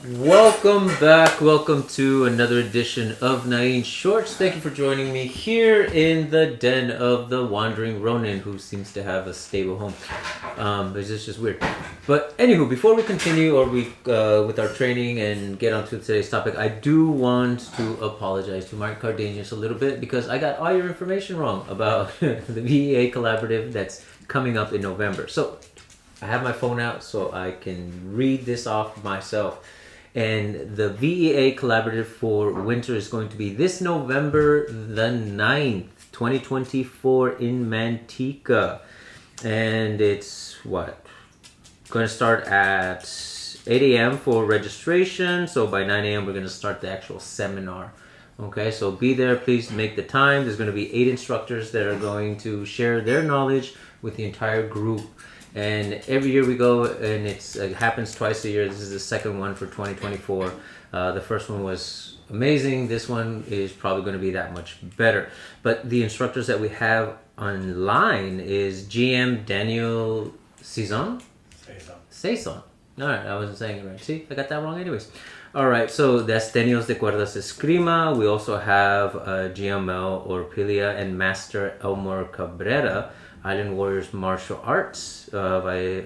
Welcome back. Welcome to another edition of Nain Shorts. Thank you for joining me here in the den of the wandering Ronin, who seems to have a stable home. It's just weird. But anywho, before we continue with our training and get on to today's topic, I do want to apologize to Mark Cardenas a little bit because I got all your information wrong about the VEA collaborative that's coming up in November. So I have my phone out so I can read this off myself. And the VEA collaborative for winter is going to be this November the 9th, 2024 in Manteca. And it's going to start at 8 a.m. for registration. So by 9 a.m. we're going to start the actual seminar. Okay, so be there. Please make the time. There's going to be 8 instructors that are going to share their knowledge with the entire group. And every year we go, and it happens twice a year. This is the second one for 2024. The first one was amazing. This one is probably going to be that much better. But the instructors that we have online is GM Daniel Cizon. Cizon. All right, I wasn't saying it right. See, I got that wrong anyways. All right, so that's Daniels de Cuerdas Escrima. We also have GML Orpilia and Master Elmore Cabrera, Island Warriors Martial Arts by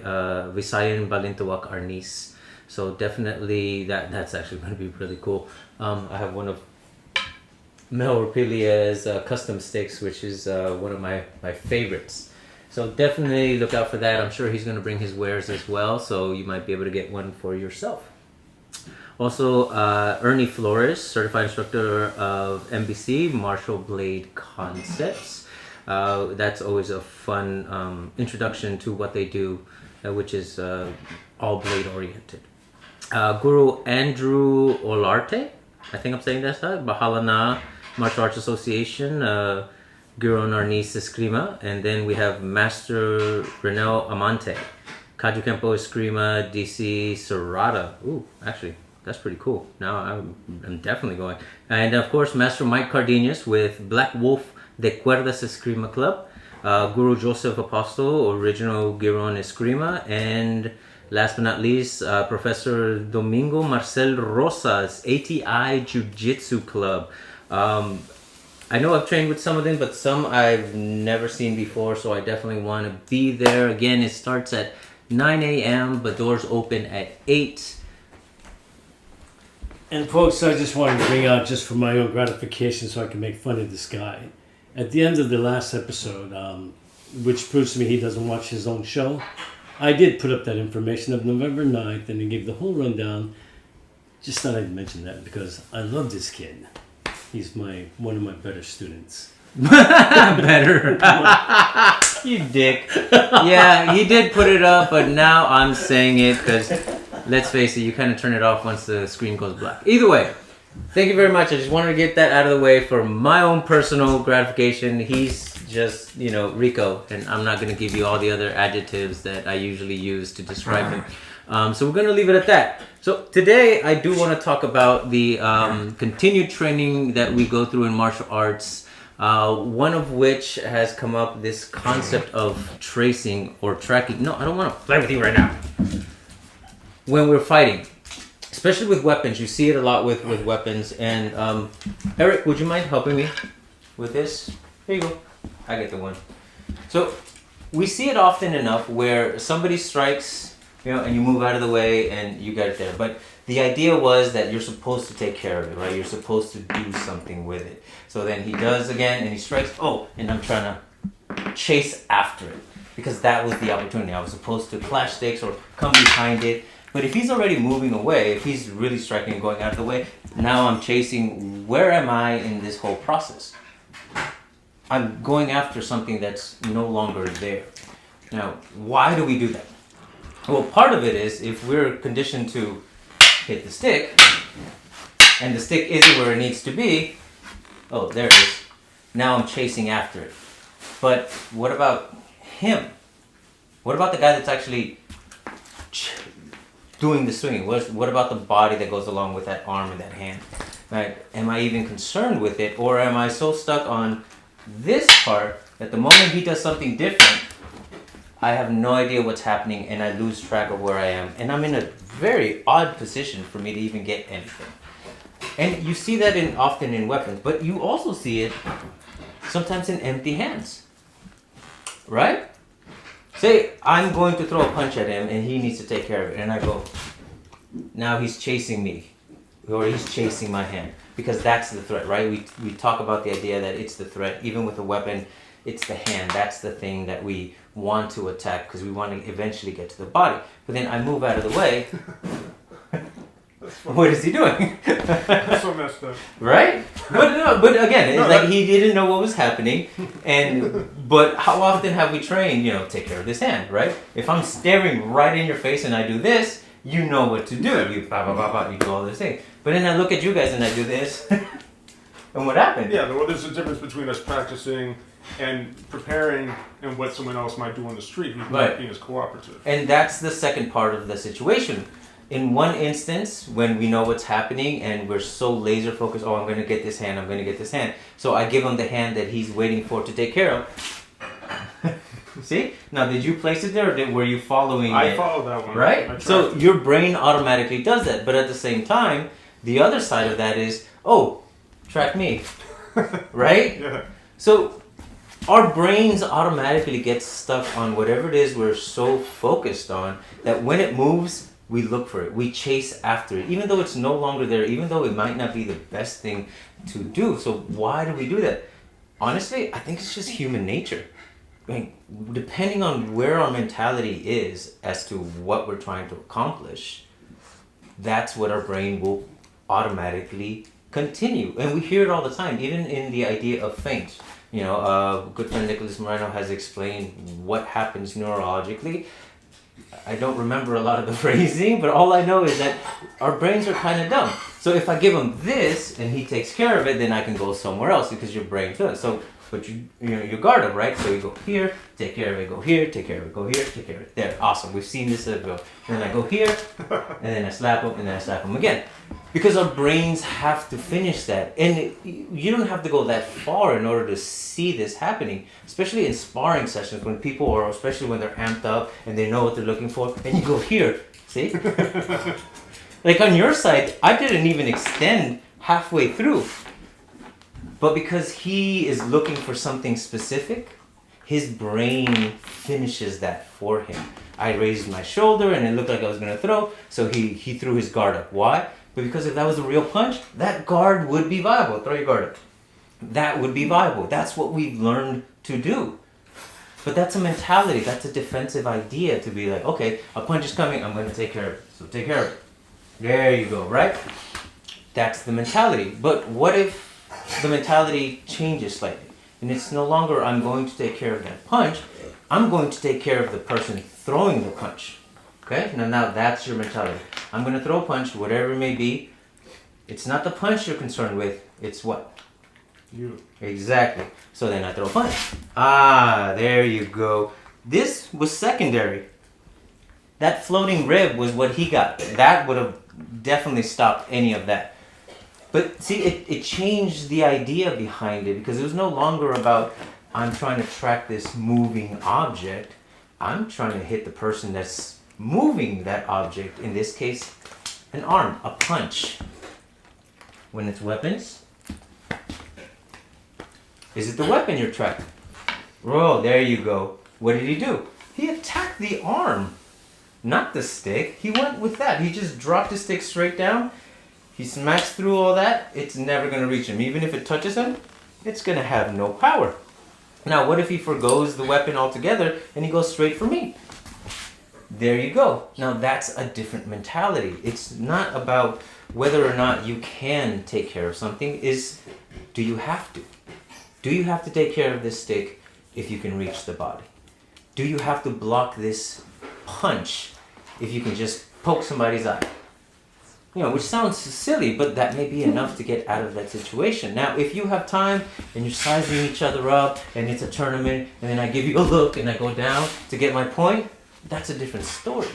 Visayan Balintawak Arnis. So definitely that's actually going to be really cool. I have one of Mel Orpilia's custom sticks, which is one of my favorites. So definitely look out for that. I'm sure he's going to bring his wares as well, so you might be able to get one for yourself. Also, Ernie Flores, certified instructor of MBC, Martial Blade Concepts. That's always a fun introduction to what they do, which is all blade oriented. Guru Andrew Olarte, I think I'm saying that's that. Bahalana Martial Arts Association, Guru Narnis Eskrima, and then we have Master Renel Amante, Kaju Kempo Eskrima, DC Serrata. Ooh, actually, that's pretty cool. Now I'm definitely going. And of course, Master Mike Cardenas with Black Wolf de Cuerdas Eskrima Club, Guru Joseph Apostol, original Giron Eskrima, and last but not least, Professor Domingo Marcel Rosas, ATI Jiu-Jitsu Club. I know I've trained with some of them, but some I've never seen before, so I definitely want to be there. Again, it starts at 9 a.m., but doors open at 8. And folks, I just wanted to bring out, just for my own gratification so I can make fun of this guy. At the end of the last episode, which proves to me he doesn't watch his own show, I did put up that information of November 9th, and he gave the whole rundown. Just thought I'd mention that because I love this kid. He's one of my better students. Better. You dick. Yeah, he did put it up, but now I'm saying it because, let's face it, you kind of turn it off once the screen goes black. Either way, thank you very much. I just wanted to get that out of the way for my own personal gratification. He's just, Rico, and I'm not going to give you all the other adjectives that I usually use to describe him. So we're going to leave it at that. So today I do want to talk about the continued training that we go through in martial arts, one of which has come up, this concept of tracing or tracking. No, I don't want to play with you right now. When we're fighting, especially with weapons, you see it a lot with weapons. And Eric, would you mind helping me with this? Here you go. I get the one. So we see it often enough where somebody strikes, and you move out of the way and you get it there. But the idea was that you're supposed to take care of it, right? You're supposed to do something with it. So then he does again and he strikes. Oh, and I'm trying to chase after it because that was the opportunity. I was supposed to clash sticks or come behind it. But if he's already moving away, if he's really striking and going out of the way, now I'm chasing. Where am I in this whole process? I'm going after something that's no longer there. Now, why do we do that? Well, part of it is if we're conditioned to hit the stick, and the stick isn't where it needs to be, oh, there it is. Now I'm chasing after it. But what about him? What about the guy that's actually doing the swinging? What about the body that goes along with that arm and that hand? Right? Am I even concerned with it, or am I so stuck on this part that the moment he does something different, I have no idea what's happening and I lose track of where I am, and I'm in a very odd position for me to even get anything. And you see that often in weapons, but you also see it sometimes in empty hands. Right? Say I'm going to throw a punch at him and he needs to take care of it, and I go, now he's chasing me, or he's chasing my hand, because that's the threat, right? We talk about the idea that it's the threat. Even with a weapon, it's the hand. That's the thing that we want to attack because we want to eventually get to the body. But then I move out of the way. What is he doing? That's so messed up. Right? But again, it's like he didn't know what was happening. But how often have we trained, take care of this hand, right? If I'm staring right in your face and I do this, you know what to do. You you do all those things. But then I look at you guys and I do this. And what happened? Yeah, well, there's a difference between us practicing and preparing and what someone else might do on the street who's not being as cooperative. And that's the second part of the situation. In one instance, when we know what's happening and we're so laser focused, I'm going to get this hand, I'm going to get this hand. So I give him the hand that he's waiting for to take care of. See? Now, did you place it there, or were you following it? I followed that one. Right? So your brain automatically does that. But at the same time, the other side of that is, track me. Right? Yeah. So our brains automatically get stuck on whatever it is we're so focused on that when it moves, we look for it. We chase after it. Even though it's no longer there, even though it might not be the best thing to do. So why do we do that? Honestly, I think it's just human nature. I mean, depending on where our mentality is as to what we're trying to accomplish, that's what our brain will automatically continue. And we hear it all the time, even in the idea of feint. Good friend Nicholas Moreno has explained what happens neurologically. I don't remember a lot of the phrasing, but all I know is that our brains are kind of dumb. So if I give him this and he takes care of it, then I can go somewhere else because your brain does. So, but you guard him, right? So you go here, take care of it, go here, take care of it, go here, take care of it. There, awesome. We've seen this as well. And then I go here, and then I slap him, and then I slap him again. Because our brains have to finish that. And you don't have to go that far in order to see this happening. Especially in sparring sessions when people are, especially when they're amped up and they know what they're looking for. And you go here, see? Like on your side, I didn't even extend halfway through. But because he is looking for something specific, his brain finishes that for him. I raised my shoulder and it looked like I was going to throw, so he threw his guard up. Why? But because if that was a real punch, that guard would be viable. Throw your guard up. That would be viable. That's what we've learned to do. But that's a mentality. That's a defensive idea to be like, okay, a punch is coming, I'm going to take care of it. So take care of it. There you go, right? That's the mentality. But what if the mentality changes slightly? And it's no longer I'm going to take care of that punch. I'm going to take care of the person throwing the punch. Okay? Now that's your mentality. I'm going to throw a punch, whatever it may be. It's not the punch you're concerned with. It's what? You. Exactly. So then I throw a punch. Ah, there you go. This was secondary. That floating rib was what he got. That would have definitely stopped any of that. But see, it changed the idea behind it because it was no longer about I'm trying to track this moving object. I'm trying to hit the person that's moving that object. In this case, an arm, a punch. When it's weapons, is it the weapon you're tracking? Oh, there you go. What did he do? He attacked the arm, not the stick. He went with that. He just dropped the stick straight down. He smashed through all that. It's never going to reach him. Even if it touches him, it's going to have no power. Now, what if he forgoes the weapon altogether and he goes straight for me? There you go. Now, that's a different mentality. It's not about whether or not you can take care of something. Do you have to? Do you have to take care of this stick if you can reach the body? Do you have to block this punch if you can just poke somebody's eye? Which sounds silly, but that may be enough to get out of that situation. Now, if you have time and you're sizing each other up and it's a tournament and then I give you a look and I go down to get my point, that's a different story.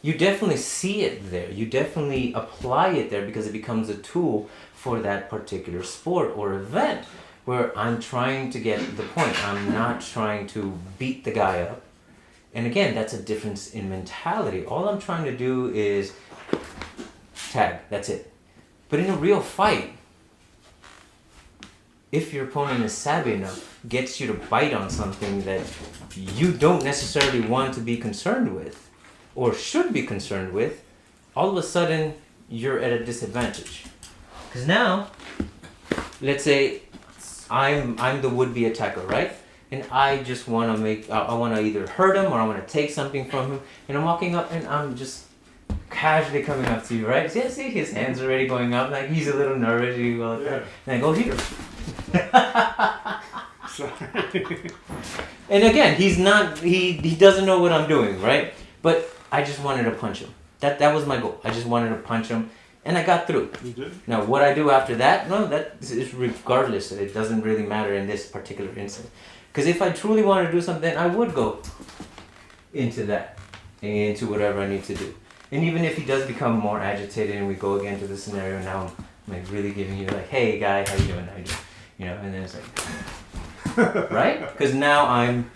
You definitely see it there. You definitely apply it there because it becomes a tool for that particular sport or event where I'm trying to get the point. I'm not trying to beat the guy up. And again, that's a difference in mentality. All I'm trying to do is tag. That's it. But in a real fight, if your opponent is savvy enough, gets you to bite on something that you don't necessarily want to be concerned with or should be concerned with, all of a sudden you're at a disadvantage. Because now, let's say I'm the would-be attacker, right? And I just want to I want to either hurt him or I want to take something from him. And I'm walking up and I'm just casually coming up to you, right? See his hands already going up, like he's a little nervous. And I go here. And again, he doesn't know what I'm doing, right? But I just wanted to punch him. That was my goal. I just wanted to punch him, and I got through. You did? Now, what I do after that, no, that is regardless. It doesn't really matter in this particular instance. Because if I truly want to do something, I would go into that, into whatever I need to do. And even if he does become more agitated and we go again to the scenario, now I'm like really giving you like, hey guy, how you doing? How you doing? You know, and then it's like, right? Because now I'm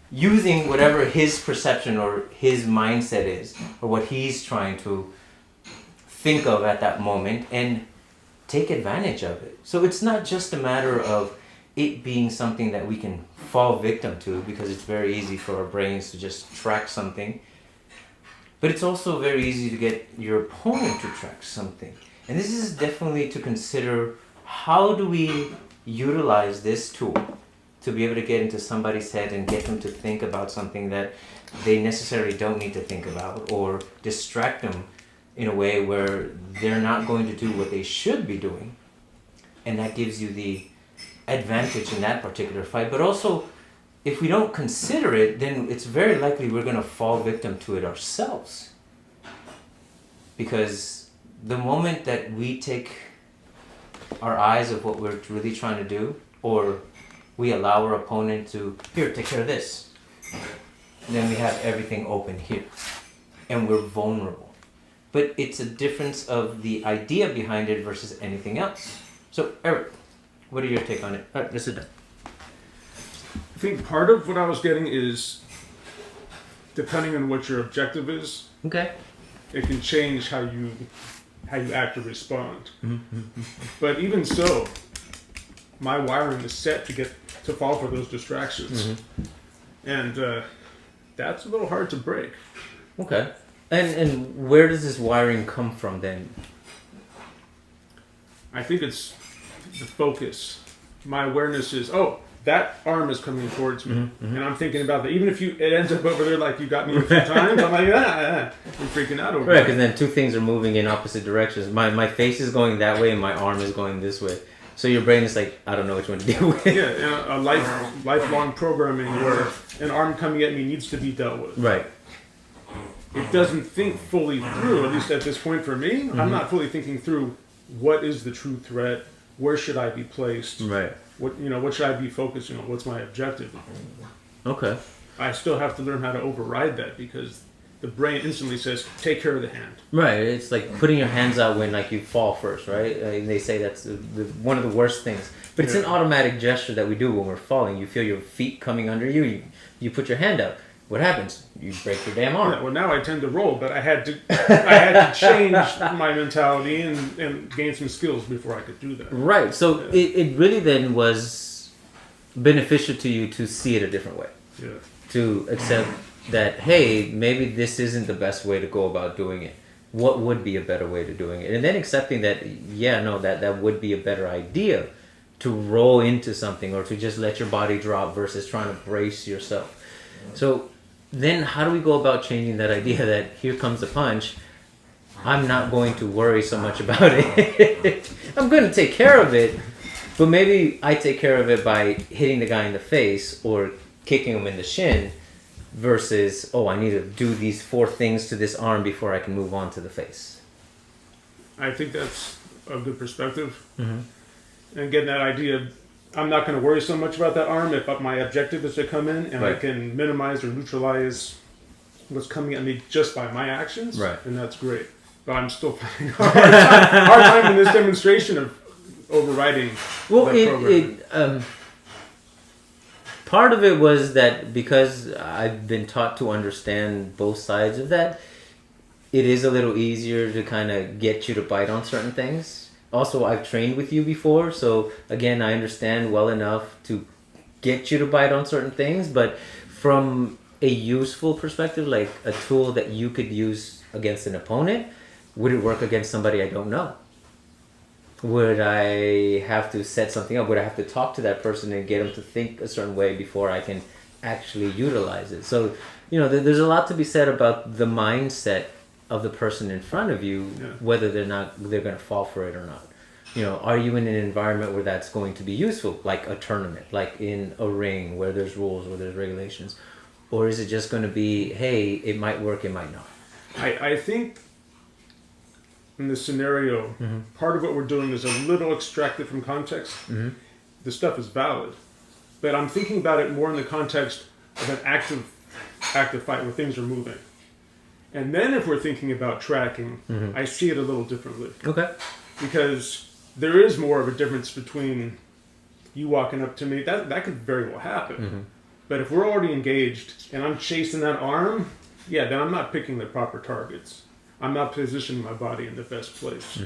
using whatever his perception or his mindset is, or what he's trying to think of at that moment, and take advantage of it. So it's not just a matter of it being something that we can fall victim to, because it's very easy for our brains to just track something. But it's also very easy to get your opponent to track something. And this is definitely to consider, how do we utilize this tool to be able to get into somebody's head and get them to think about something that they necessarily don't need to think about, or distract them in a way where they're not going to do what they should be doing. And that gives you the advantage in that particular fight. But also, if we don't consider it, then it's very likely we're going to fall victim to it ourselves. Because the moment that we take our eyes of what we're really trying to do, or we allow our opponent to, here, take care of this, then we have everything open here. And we're vulnerable. But it's a difference of the idea behind it versus anything else. So, Eric, what are your take on it? All right, let's sit down. I think part of what I was getting is, depending on what your objective is, Okay. it can change how you act or respond. But even so, my wiring is set to fall for those distractions, and that's a little hard to break. Okay. And where does this wiring come from then? I think it's the focus. My awareness is, oh, that arm is coming towards me, and I'm thinking about that. Even if it ends up over there, like you got me a few times, I'm like, I'm freaking out over Right, it. because then two things are moving in opposite directions. My face is going that way and my arm is going this way. So your brain is like, I don't know which one to deal with. Yeah, and a lifelong programming where an arm coming at me needs to be dealt with. Right. It doesn't think fully through, at least at this point for me. I'm not fully thinking through what is the true threat, where should I be placed, Right. What should I be focusing on, what's my objective. Okay. I still have to learn how to override that, because the brain instantly says, take care of the hand. Right. It's like putting your hands out when like you fall first, right? They say that's one of the worst things. But it's an automatic gesture that we do when we're falling. You feel your feet coming under you. You put your hand out. What happens? You break your damn arm. Yeah, well, now I tend to roll, but I had to change my mentality and gain some skills before I could do that. Right. So it really then was beneficial to you to see it a different way. Yeah. To accept that, hey, maybe this isn't the best way to go about doing it. What would be a better way to doing it? And then accepting that, that would be a better idea to roll into something, or to just let your body drop versus trying to brace yourself. So then how do we go about changing that idea that here comes a punch, I'm not going to worry so much about it. I'm going to take care of it, but maybe I take care of it by hitting the guy in the face or kicking him in the shin, versus, I need to do these 4 things to this arm before I can move on to the face. I think that's a good perspective. And getting that idea, I'm not going to worry so much about that arm if my objective is to come in and I can minimize or neutralize what's coming at me just by my actions. Right. And that's great. But I'm still finding a hard time in this demonstration of overriding that program. part of it was that because I've been taught to understand both sides of that, it is a little easier to kind of get you to bite on certain things. Also, I've trained with you before, so again, I understand well enough to get you to bite on certain things, but from a useful perspective, like a tool that you could use against an opponent, would it work against somebody I don't know? Would I have to set something up? Would I have to talk to that person and get them to think a certain way before I can actually utilize it? So, there's a lot to be said about the mindset of the person in front of you, whether they're going to fall for it or not. Are you in an environment where that's going to be useful, like a tournament, like in a ring where there's rules, where there's regulations? Or is it just going to be, hey, it might work, it might not? I think in this scenario, part of what we're doing is a little extracted from context. The stuff is valid, but I'm thinking about it more in the context of an active fight where things are moving. And then if we're thinking about tracking, I see it a little differently. Okay. Because there is more of a difference between you walking up to me. That could very well happen. But if we're already engaged and I'm chasing that arm, then I'm not picking the proper targets. I'm not positioning my body in the best place.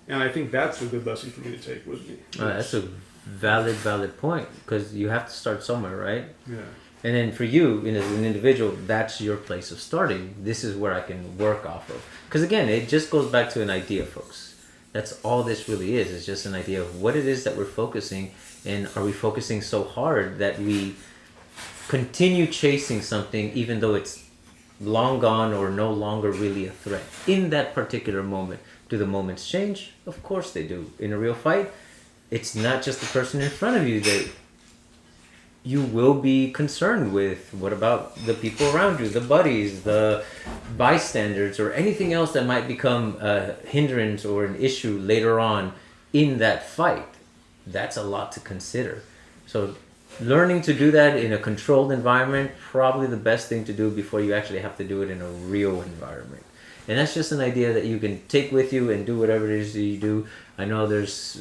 And I think that's a good lesson for me to take with me. That's a valid point, because you have to start somewhere, right? Yeah. And then for you, as an individual, that's your place of starting. This is where I can work off of. Because again, it just goes back to an idea, folks. That's all this really is. It's just an idea of what it is that we're focusing, and are we focusing so hard that we continue chasing something even though it's long gone or no longer really a threat in that particular moment. Do the moments change? Of course they do. In a real fight, it's not just the person in front of you that you will be concerned with. What about the people around you, the buddies, the bystanders, or anything else that might become a hindrance or an issue later on in that fight? That's a lot to consider. So learning to do that in a controlled environment, probably the best thing to do before you actually have to do it in a real environment. And that's just an idea that you can take with you and do whatever it is that you do. I know there's,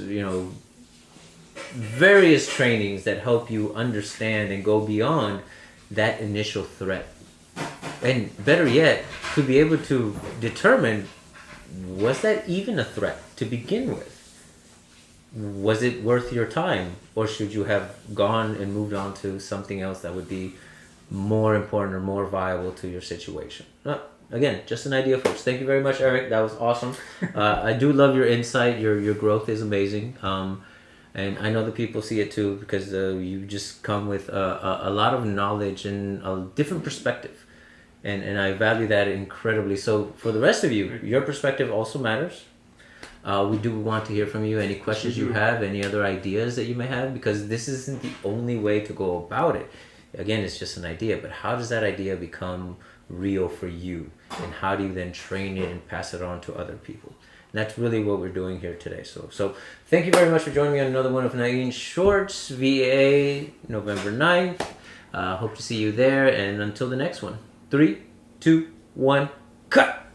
various trainings that help you understand and go beyond that initial threat. And better yet, to be able to determine, was that even a threat to begin with? Was it worth your time? Or should you have gone and moved on to something else that would be more important or more viable to your situation? Again, just an idea, folks. Thank you very much, Eric. That was awesome. I do love your insight. Your growth is amazing. And I know the people see it too, because you just come with a lot of knowledge and a different perspective. And I value that incredibly. So for the rest of you, your perspective also matters. We do want to hear from you. Any questions you have, any other ideas that you may have, because this isn't the only way to go about it. Again, it's just an idea, but how does that idea become real for you? And how do you then train it and pass it on to other people? And that's really what we're doing here today. So thank you very much for joining me on another one of Nain Shorts, VA, November 9th. Hope to see you there. And until the next one, 3, 2, 1, cut!